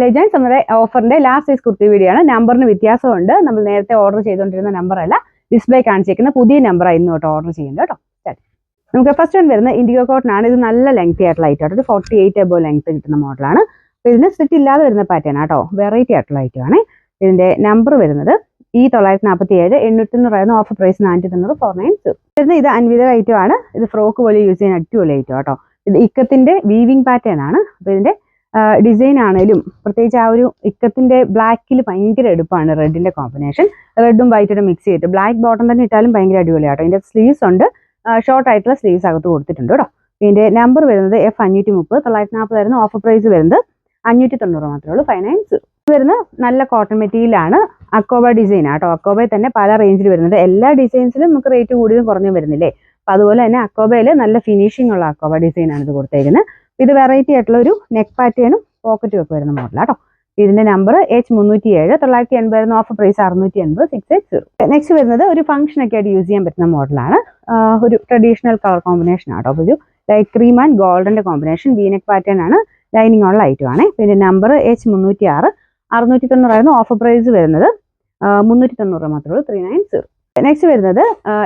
Legends നമ്മുടെ ഓഫറിന്റെ last size kurti video ആണ്. നമ്പറിന് വ്യത്യാസമുണ്ട്. നമ്മൾ നേരത്തെ ഓർഡർ ചെയ്തുകൊണ്ടിരുന്ന നമ്പർ അല്ല, ഡിസ്പ്ലേ കാണിച്ചിരിക്കുന്ന പുതിയ നമ്പറാണ് ഇന്ന് തൊട്ട് ഓർഡർ ചെയ്യുന്നത് കേട്ടോ. നമുക്ക് ഫസ്റ്റ് വൺ വരുന്നത് ഇൻഡിഗോ കോട്ടൺ ആണ്. ഇത് നല്ല ലെങ്തി ആയിട്ടുള്ള ഐറ്റം ആയിട്ട് 48 എബോ ലെങ്ത് കിട്ടുന്ന മോഡലാണ്. അപ്പോൾ ഇതിന് സ്റ്റിച്ച് ഇല്ലാതെ വരുന്ന പാറ്റേൺ ആട്ടോ, വെറൈറ്റി ആയിട്ടുള്ള ഐറ്റം ആണ്. ഇതിന്റെ നമ്പർ വരുന്നത് E947 800 ഓഫർ പ്രൈസ് 490 490 വരുന്നത്. ഇത് അൻവിത ഐറ്റം ആണ്. ഇത് ഫ്രോക്ക് പോലെ യൂസ് ചെയ്യാൻ അടിപൊളി ഐറ്റം കേട്ടോ. ഇത് ഇക്കത്തിന്റെ വീവിംഗ് പാറ്റേൺ ആണ്. അപ്പോൾ ഇതിന്റെ ഡിസൈൻ ആണെങ്കിലും പ്രത്യേകിച്ച് ആ ഒരു ഇക്കത്തിന്റെ ബ്ലാക്കിൽ ഭയങ്കര എടുപ്പാണ്. റെഡിന്റെ കോമ്പിനേഷൻ റെഡും വൈറ്റും മിക്സ് ചെയ്തിട്ട് ബ്ലാക്ക് ബോട്ടം തന്നെ ഇട്ടാലും ഭയങ്കര അടിപൊളിയാട്ടോ. ഇതിന്റെ സ്ലീവ്സ് ഉണ്ട്, ഷോർട്ട് ആയിട്ടുള്ള സ്ലീവ്സ് അകത്ത് കൊടുത്തിട്ടുണ്ട് കേട്ടോ. ഇതിന്റെ നമ്പർ വരുന്നത് F530 940 ഓഫർ പ്രൈസ് വരുന്നത് 590 മാത്രമേ ഉള്ളൂ 590 വരുന്നത്. നല്ല കോട്ടൺ മെറ്റീരിയൽ ആണ്. അക്കോബ ഡിസൈൻ ആട്ടോ. അക്കോബയിൽ തന്നെ പല റേഞ്ചിൽ വരുന്നത്. എല്ലാ ഡിസൈൻസിലും നമുക്ക് റേറ്റ് കൂടിയതും കുറഞ്ഞും വരുന്നില്ലേ. അപ്പോൾ അതുപോലെ തന്നെ അക്കോബയിൽ നല്ല ഫിനിഷിംഗ് ഉള്ള അക്കോബ ഡിസൈൻ ആണ് ഇത് കൊടുത്തേക്കുന്നത്. ഇത് വെറൈറ്റി ആയിട്ടുള്ള ഒരു നെക്ക് പാറ്റേണും പോക്കറ്റും ഒക്കെ വരുന്ന മോഡലാട്ടോ. ഇതിന്റെ number H307 980 offer price 680 680. Next വരുന്നത് ഒരു ഫംഗ്ഷൻ ഒക്കെ ആയിട്ട് യൂസ് ചെയ്യാൻ പറ്റുന്ന മോഡലാണ്. ഒരു ട്രഡീഷണൽ കളർ കോമ്പിനേഷൻ ആട്ടോ. അപ്പോൾ ഒരു ലൈറ്റ് ക്രീം ആൻഡ് ഗോൾഡന്റെ കോമ്പിനേഷൻ വീനെക്ക് പാറ്റേൺ ആണ്. ലൈനിങ് ഉള്ള ഐറ്റം ആണ്. പിന്നെ നമ്പർ H306 690 ഓഫർ പ്രൈസ് വരുന്നത് 390 മാത്രമേ ഉള്ളൂ 390. നെക്സ്റ്റ് വരുന്നത്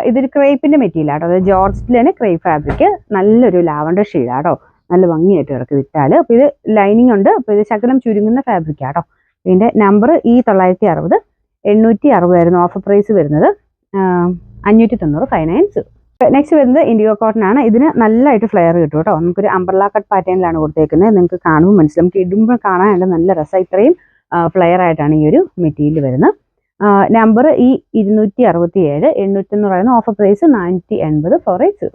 ഇതൊരു ക്രേപ്പിന്റെ മെറ്റീരിയൽ ആട്ടോ. അതായത് ജോർജറ്റിൽ തന്നെ ക്രേപ്പ് ഫാബ്രിക്, നല്ലൊരു ലാവണ്ടർ ഷെയ്ഡാട്ടോ. നല്ല ഭംഗിയായിട്ട് ഇറക്കി വിറ്റാൽ. അപ്പോൾ ഇത് ലൈനിങ് ഉണ്ട്. അപ്പോൾ ഇത് ശകലം ചുരുങ്ങുന്ന ഫാബ്രിക് ആട്ടോ. ഇതിന്റെ നമ്പർ E960 860 ഓഫർ പ്രൈസ് വരുന്നത് 590 590. നെക്സ്റ്റ് വരുന്നത് ഇൻഡിഗോ കോട്ടൺ ആണ്. ഇതിന് നല്ലതായിട്ട് ഫ്ലെയർ കിട്ടും കേട്ടോ. നമുക്കൊരു അംബ്രല കട്ട് പാറ്റേണിലാണ് കൊടുത്തേക്കുന്നത്. നിങ്ങൾക്ക് കാണുമ്പോൾ മനസ്സിലാവും, നമുക്ക് ഇടുമ്പോൾ കാണാൻ നല്ല രസം. ഇത്രയും ഫ്ലെയർ ആയിട്ടാണ് ഈ ഒരു മെറ്റീരിയൽ വരുന്നത്. Number E267 890 offer price 480 480.